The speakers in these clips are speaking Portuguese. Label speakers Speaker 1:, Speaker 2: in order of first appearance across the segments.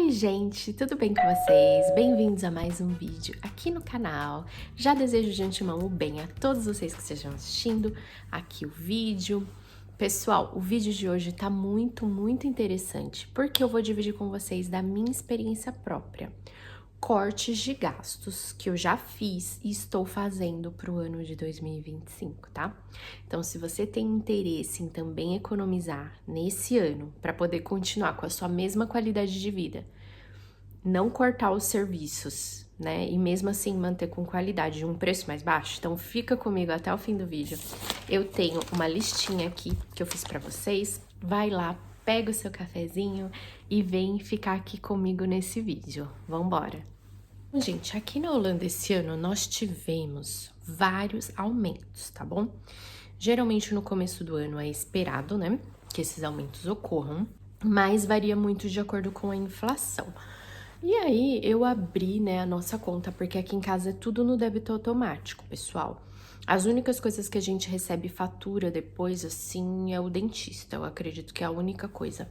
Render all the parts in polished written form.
Speaker 1: Oi gente, tudo bem com vocês? Bem-vindos a mais um vídeo aqui no canal. Já desejo de antemão o bem a todos vocês que estejam assistindo aqui o vídeo. Pessoal, o vídeo de hoje tá muito interessante, porque eu vou dividir com vocês da minha experiência própria. Cortes de gastos que eu já fiz e estou fazendo para o ano de 2025, tá? Então, se você tem interesse em também economizar nesse ano para poder continuar com a sua mesma qualidade de vida, não cortar os serviços, né? E mesmo assim manter com qualidade, um preço mais baixo, então fica comigo até o fim do vídeo. Eu tenho uma listinha aqui que eu fiz para vocês. Vai lá, pega o seu cafezinho e vem ficar aqui comigo nesse vídeo. Vambora! Gente, aqui na Holanda esse ano nós tivemos vários aumentos, tá bom? Geralmente no começo do ano é esperado, né, que esses aumentos ocorram, mas varia muito de acordo com a inflação. E aí eu abri, né, a nossa conta, porque aqui em casa é tudo no débito automático, pessoal. As únicas coisas que a gente recebe fatura depois, assim, é o dentista. Eu acredito que é a única coisa.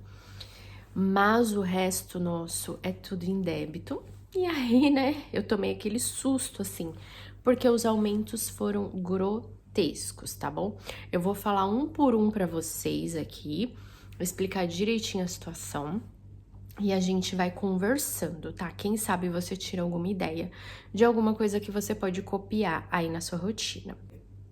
Speaker 1: Mas o resto nosso é tudo em débito. E aí, né, eu tomei aquele susto, assim, porque os aumentos foram grotescos, tá bom? Eu vou falar um por um pra vocês aqui, explicar direitinho a situação. E a gente vai conversando, tá? Quem sabe você tira alguma ideia de alguma coisa que você pode copiar aí na sua rotina.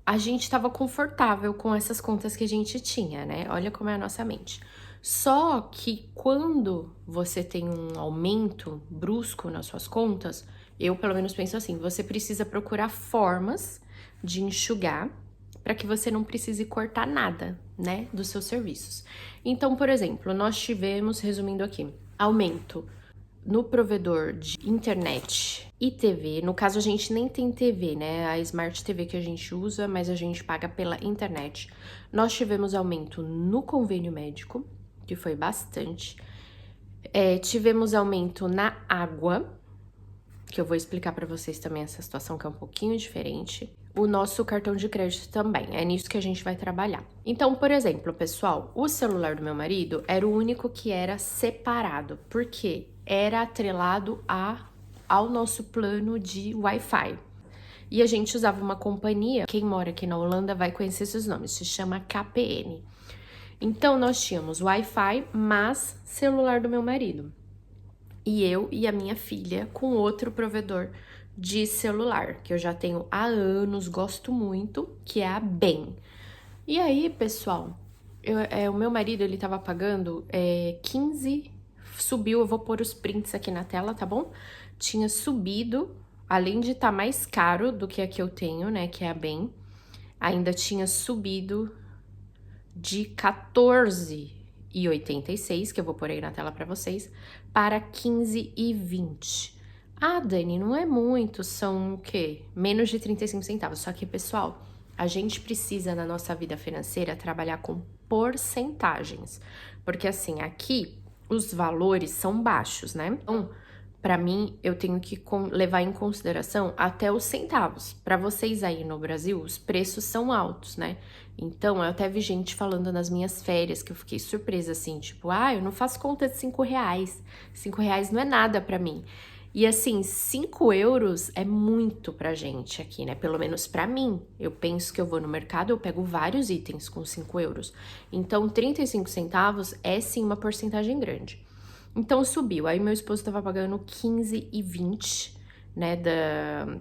Speaker 1: A gente tava confortável com essas contas que a gente tinha, né? Olha como é a nossa mente. Só que quando você tem um aumento brusco nas suas contas, eu pelo menos penso assim, você precisa procurar formas de enxugar para que você não precise cortar nada, né, dos seus serviços. Então, por exemplo, nós tivemos, resumindo aqui, aumento no provedor de internet e TV. No caso, a gente nem tem TV, né? A Smart TV que a gente usa, mas a gente paga pela internet. Nós tivemos aumento no convênio médico, que foi bastante. Tivemos aumento na água, que eu vou explicar para vocês também essa situação que é um pouquinho diferente. O nosso cartão de crédito também, é nisso que a gente vai trabalhar. Então, por exemplo, pessoal, o celular do meu marido era o único que era separado, porque era atrelado ao nosso plano de Wi-Fi. E a gente usava uma companhia, quem mora aqui na Holanda vai conhecer esses nomes, se chama KPN. Então, nós tínhamos Wi-Fi, mas celular do meu marido. E eu e a minha filha com outro provedor de celular, que eu já tenho há anos, gosto muito, que é a BEM. E aí, pessoal, o meu marido, ele tava pagando 15, subiu, eu vou pôr os prints aqui na tela, tá bom? Tinha subido, além de estar mais caro do que a que eu tenho, né, que é a BEM, ainda tinha subido de 14,86, que eu vou pôr aí na tela para vocês, para 15,20. Ah, Dani, não é muito, são o quê? Menos de 35 centavos. Só que, pessoal, a gente precisa na nossa vida financeira trabalhar com porcentagens. Porque assim, aqui os valores são baixos, né? Então, para mim, eu tenho que levar em consideração até os centavos. Para vocês aí no Brasil, os preços são altos, né? Então, eu até vi gente falando nas minhas férias, que eu fiquei surpresa, assim, tipo, eu não faço conta de 5 reais. 5 reais não é nada para mim. E assim, 5 euros é muito pra gente aqui, né? Pelo menos pra mim. Eu penso que eu vou no mercado, eu pego vários itens com 5 euros. Então, 35 centavos é sim uma porcentagem grande. Então, subiu. Aí, meu esposo tava pagando 15,20, né,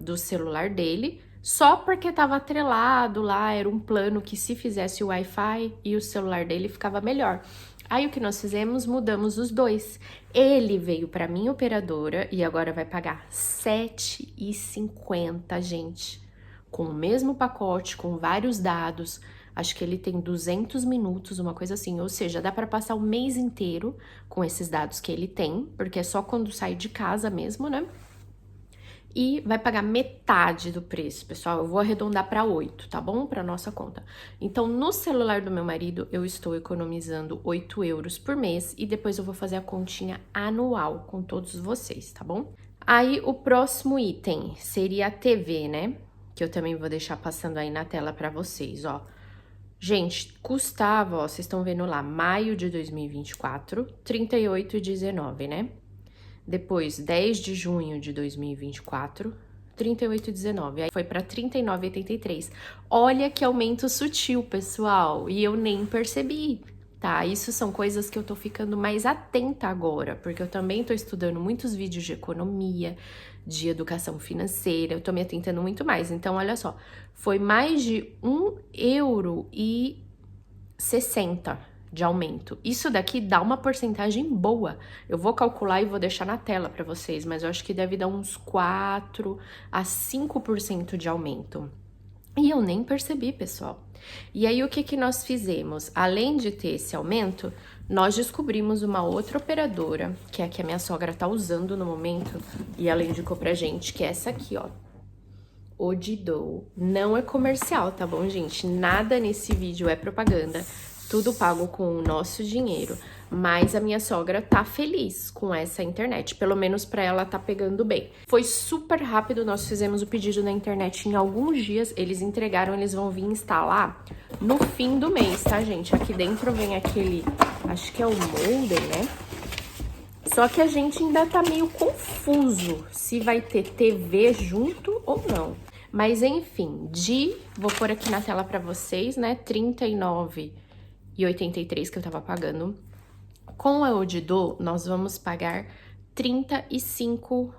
Speaker 1: do celular dele, só porque tava atrelado lá, era um plano que se fizesse o Wi-Fi e o celular dele ficava melhor. Aí, o que nós fizemos? Mudamos os dois. Ele veio pra minha operadora e agora vai pagar R$ 7,50, gente. Com o mesmo pacote, com vários dados. Acho que ele tem 200 minutos, uma coisa assim. Ou seja, dá para passar o mês inteiro com esses dados que ele tem, porque é só quando sai de casa mesmo, né? E vai pagar metade do preço, pessoal. Eu vou arredondar para 8, tá bom? Para nossa conta. Então, no celular do meu marido, eu estou economizando 8 euros por mês e depois eu vou fazer a continha anual com todos vocês, tá bom? Aí, o próximo item seria a TV, né? Que eu também vou deixar passando aí na tela para vocês, ó. Gente, custava, ó, vocês estão vendo lá, maio de 2024, R$ 38,19, né? Depois, 10 de junho de 2024, 38,19. Aí foi para 39,83. Olha que aumento sutil, pessoal, e eu nem percebi, tá? Isso são coisas que eu tô ficando mais atenta agora, porque eu também tô estudando muitos vídeos de economia, de educação financeira, eu tô me atentando muito mais. Então, olha só, foi mais de €1,60 de aumento. Isso daqui dá uma porcentagem boa. Eu vou calcular e vou deixar na tela para vocês, mas eu acho que deve dar uns 4 a 5% de aumento. E eu nem percebi, pessoal. E aí, o que que nós fizemos? Além de ter esse aumento, nós descobrimos uma outra operadora, que é a que a minha sogra tá usando no momento, e ela indicou pra gente, que é essa aqui, ó. Odido. Não é comercial, tá bom, gente? Nada nesse vídeo é propaganda. Tudo pago com o nosso dinheiro. Mas a minha sogra tá feliz com essa internet. Pelo menos pra ela tá pegando bem. Foi super rápido, nós fizemos o pedido na internet em alguns dias. Eles entregaram, eles vão vir instalar no fim do mês, tá, gente? Aqui dentro vem aquele, acho que é o molde, né? Só que a gente ainda tá meio confuso se vai ter TV junto ou não. Mas enfim, vou pôr aqui na tela pra vocês, né? R$39,83 que eu tava pagando. Com a Odido, nós vamos pagar 35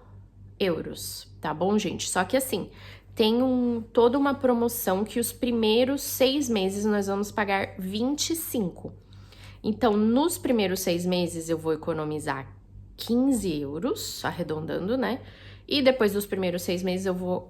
Speaker 1: euros, tá bom, gente? Só que assim, tem toda uma promoção que os primeiros 6 meses nós vamos pagar 25. Então, nos primeiros 6 meses eu vou economizar 15 euros, arredondando, né? E depois dos primeiros 6 meses eu vou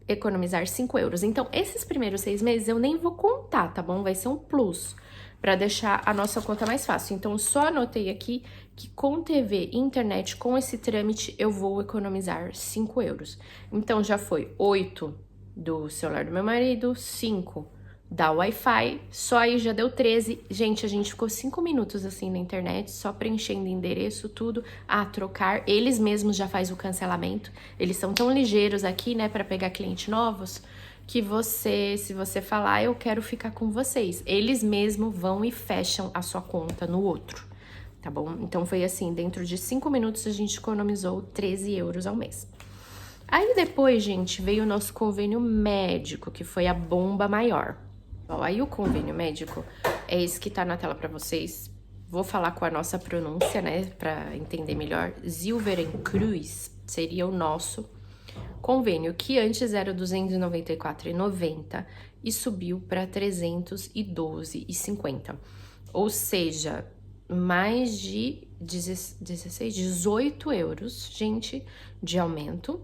Speaker 1: economizar 5 euros. Então, esses primeiros 6 meses eu nem vou contar, tá bom? Vai ser um plus, para deixar a nossa conta mais fácil. Então, só anotei aqui que com TV e internet, com esse trâmite, eu vou economizar 5 euros. Então, já foi 8 do celular do meu marido, 5 da Wi-Fi, só aí já deu 13. Gente, a gente ficou 5 minutos assim na internet, só preenchendo endereço, tudo, trocar. Eles mesmos já faz o cancelamento. Eles são tão ligeiros aqui, né, para pegar clientes novos, que se você falar, eu quero ficar com vocês, eles mesmos vão e fecham a sua conta no outro, tá bom? Então foi assim, dentro de 5 minutos a gente economizou 13 euros ao mês. Aí depois, gente, veio o nosso convênio médico, que foi a bomba maior. Bom, aí o convênio médico é esse que tá na tela pra vocês. Vou falar com a nossa pronúncia, né, pra entender melhor. Zilverencruis seria o nosso convênio, que antes era R$ 294,90 e subiu para 312,50. Ou seja, mais de 18 euros, gente, de aumento.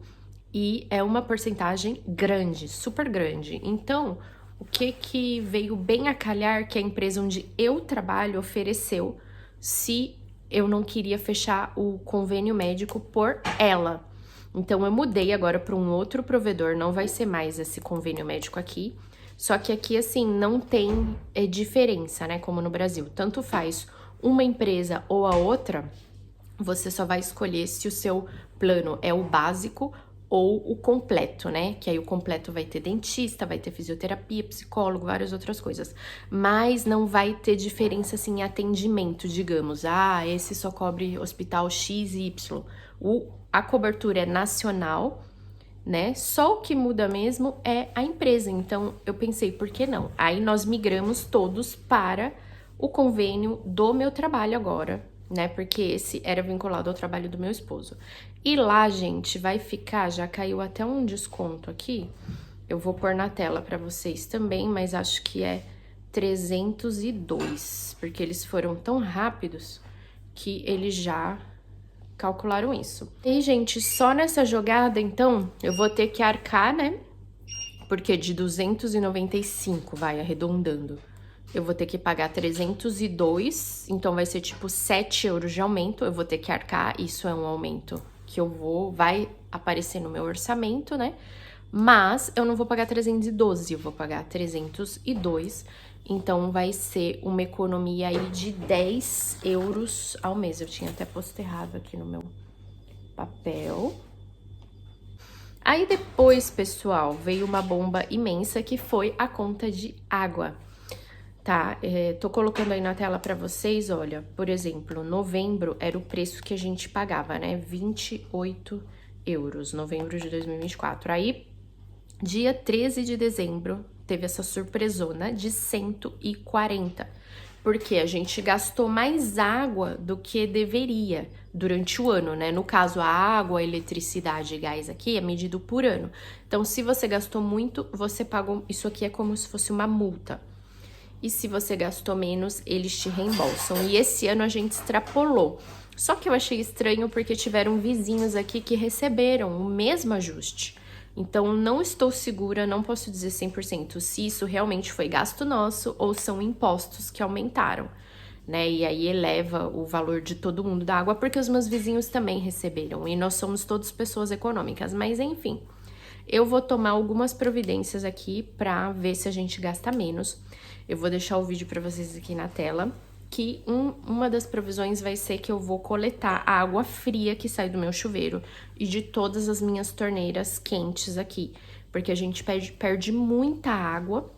Speaker 1: E é uma porcentagem grande, super grande. Então, o que veio bem a calhar que a empresa onde eu trabalho ofereceu se eu não queria fechar o convênio médico por ela. Então, eu mudei agora para um outro provedor, não vai ser mais esse convênio médico aqui. Só que aqui, assim, não tem diferença, né? Como no Brasil. Tanto faz uma empresa ou a outra, você só vai escolher se o seu plano é o básico ou o completo, né? Que aí o completo vai ter dentista, vai ter fisioterapia, psicólogo, várias outras coisas. Mas não vai ter diferença, assim, em atendimento, digamos. Esse só cobre hospital X e Y. A cobertura é nacional, né? Só o que muda mesmo é a empresa. Então, eu pensei, por que não? Aí nós migramos todos para o convênio do meu trabalho agora, né? Porque esse era vinculado ao trabalho do meu esposo. E lá, gente, vai ficar, já caiu até um desconto aqui. Eu vou pôr na tela para vocês também, mas acho que é 302, porque eles foram tão rápidos que eles já calcularam isso. E, gente, só nessa jogada, então, eu vou ter que arcar, né? Porque de 295, vai arredondando, eu vou ter que pagar 302, então vai ser tipo 7 euros de aumento, eu vou ter que arcar, isso é um aumento que vai aparecer no meu orçamento, né? Mas eu não vou pagar 312, eu vou pagar 302, então vai ser uma economia aí de 10 euros ao mês. Eu tinha até posto errado aqui no meu papel. Aí depois, pessoal, veio uma bomba imensa que foi a conta de água. Tá? Tô colocando aí na tela pra vocês, olha, por exemplo, novembro era o preço que a gente pagava, né? 28 euros, novembro de 2024. Aí, dia 13 de dezembro, teve essa surpresona de 140, porque a gente gastou mais água do que deveria durante o ano, né? No caso, a água, a eletricidade e gás aqui é medido por ano. Então, se você gastou muito, você pagou. Isso aqui é como se fosse uma multa. E se você gastou menos, eles te reembolsam. E esse ano a gente extrapolou. Só que eu achei estranho porque tiveram vizinhos aqui que receberam o mesmo ajuste. Então, não estou segura, não posso dizer 100% se isso realmente foi gasto nosso ou são impostos que aumentaram, né? E aí eleva o valor de todo mundo da água, porque os meus vizinhos também receberam. E nós somos todos pessoas econômicas. Mas, enfim, eu vou tomar algumas providências aqui pra ver se a gente gasta menos. Eu vou deixar o vídeo pra vocês aqui na tela, que uma das provisões vai ser que eu vou coletar a água fria que sai do meu chuveiro e de todas as minhas torneiras quentes aqui, porque a gente perde muita água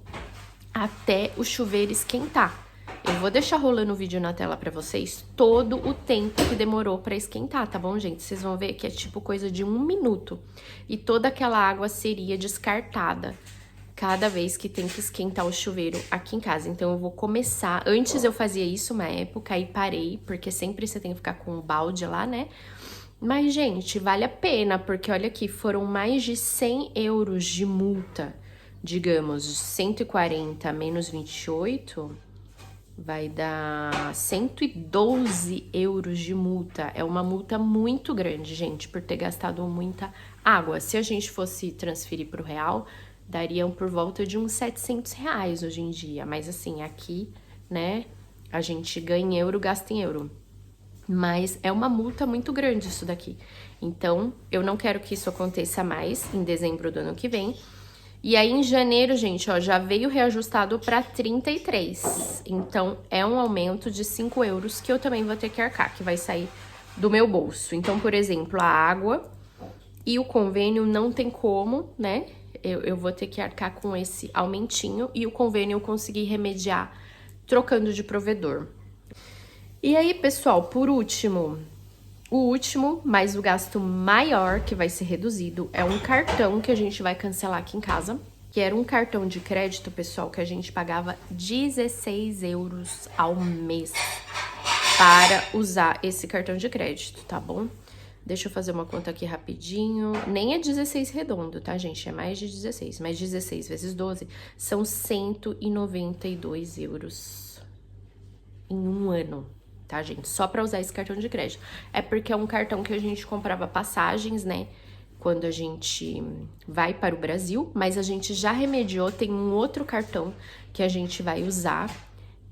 Speaker 1: até o chuveiro esquentar. Eu vou deixar rolando o vídeo na tela pra vocês todo o tempo que demorou pra esquentar, tá bom, gente? Vocês vão ver que é tipo coisa de 1 minuto. E toda aquela água seria descartada cada vez que tem que esquentar o chuveiro aqui em casa. Então, eu vou começar... Antes eu fazia isso uma época e parei, porque sempre você tem que ficar com o balde lá, né? Mas, gente, vale a pena, porque olha aqui, foram mais de 100 euros de multa. Digamos, 140 menos 28... vai dar 112 euros de multa. É uma multa muito grande, gente, por ter gastado muita água. Se a gente fosse transferir para o real, dariam por volta de uns 700 reais hoje em dia. Mas assim, aqui, né, a gente ganha em euro, gasta em euro. Mas é uma multa muito grande isso daqui. Então, eu não quero que isso aconteça mais em dezembro do ano que vem. E aí, em janeiro, gente, ó, já veio reajustado para 33. Então, é um aumento de 5 euros que eu também vou ter que arcar, que vai sair do meu bolso. Então, por exemplo, a água e o convênio não tem como, né? Eu vou ter que arcar com esse aumentinho e o convênio eu consegui remediar trocando de provedor. E aí, pessoal, por último... O último, mas o gasto maior que vai ser reduzido, é um cartão que a gente vai cancelar aqui em casa, que era um cartão de crédito, pessoal, que a gente pagava 16 euros ao mês para usar esse cartão de crédito, tá bom? Deixa eu fazer uma conta aqui rapidinho. Nem é 16 redondo, tá, gente? É mais de 16, mas 16 vezes 12 são 192 euros em um ano. Tá, gente? Só pra usar esse cartão de crédito. É porque é um cartão que a gente comprava passagens, né? Quando a gente vai para o Brasil, mas a gente já remediou, tem um outro cartão que a gente vai usar,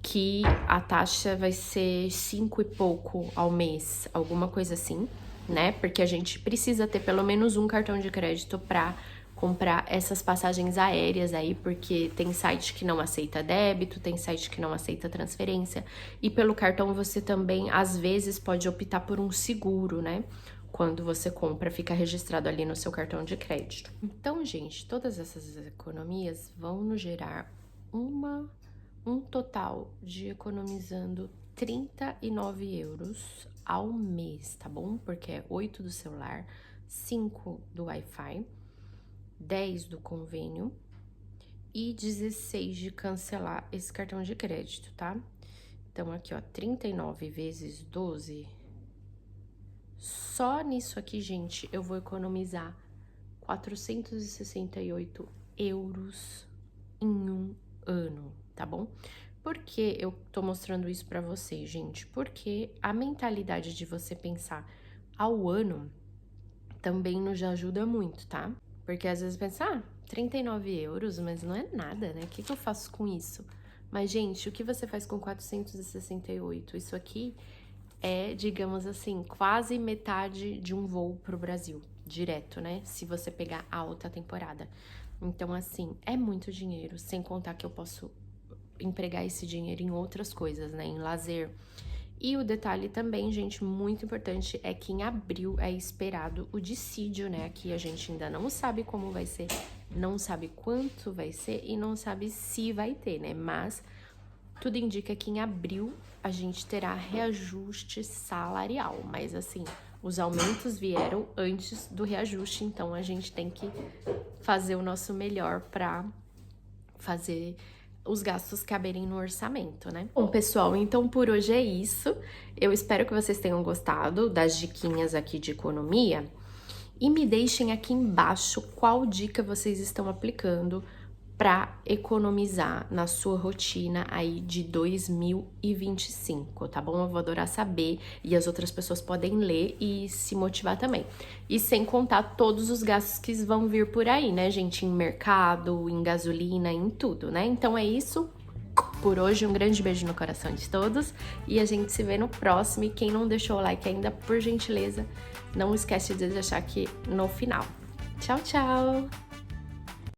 Speaker 1: que a taxa vai ser 5 e pouco ao mês, alguma coisa assim, né? Porque a gente precisa ter pelo menos um cartão de crédito pra comprar essas passagens aéreas aí, porque tem site que não aceita débito, tem site que não aceita transferência, e pelo cartão você também, às vezes, pode optar por um seguro, né? Quando você compra, fica registrado ali no seu cartão de crédito. Então, gente, todas essas economias vão nos gerar um total de economizando 39 euros ao mês, tá bom? Porque é 8 do celular, 5 do Wi-Fi, 10 do convênio e 16 de cancelar esse cartão de crédito, tá? Então, aqui, ó, 39 vezes 12. Só nisso aqui, gente, eu vou economizar 468 euros em um ano, tá bom? Por que eu tô mostrando isso pra vocês, gente? Porque a mentalidade de você pensar ao ano também nos ajuda muito, tá? Porque às vezes pensa, 39 euros, mas não é nada, né? O que eu faço com isso? Mas, gente, o que você faz com 468? Isso aqui é, digamos assim, quase metade de um voo pro Brasil, direto, né? Se você pegar a alta temporada. Então, assim, é muito dinheiro, sem contar que eu posso empregar esse dinheiro em outras coisas, né? Em lazer. E o detalhe também, gente, muito importante, é que em abril é esperado o dissídio, né? Aqui a gente ainda não sabe como vai ser, não sabe quanto vai ser e não sabe se vai ter, né? Mas Tudo indica que em abril a gente terá reajuste salarial, mas assim, os aumentos vieram antes do reajuste, então a gente tem que fazer o nosso melhor para fazer os gastos caberem no orçamento, né? Bom, pessoal, então por hoje é isso. Eu espero que vocês tenham gostado das diquinhas aqui de economia e me deixem aqui embaixo qual dica vocês estão aplicando para economizar na sua rotina aí de 2025, tá bom? Eu vou adorar saber e as outras pessoas podem ler e se motivar também. E sem contar todos os gastos que vão vir por aí, né, gente? Em mercado, em gasolina, em tudo, né? Então é isso. Por hoje, um grande beijo no coração de todos e a gente se vê no próximo. E quem não deixou o like ainda, por gentileza, não esquece de deixar aqui no final. Tchau, tchau!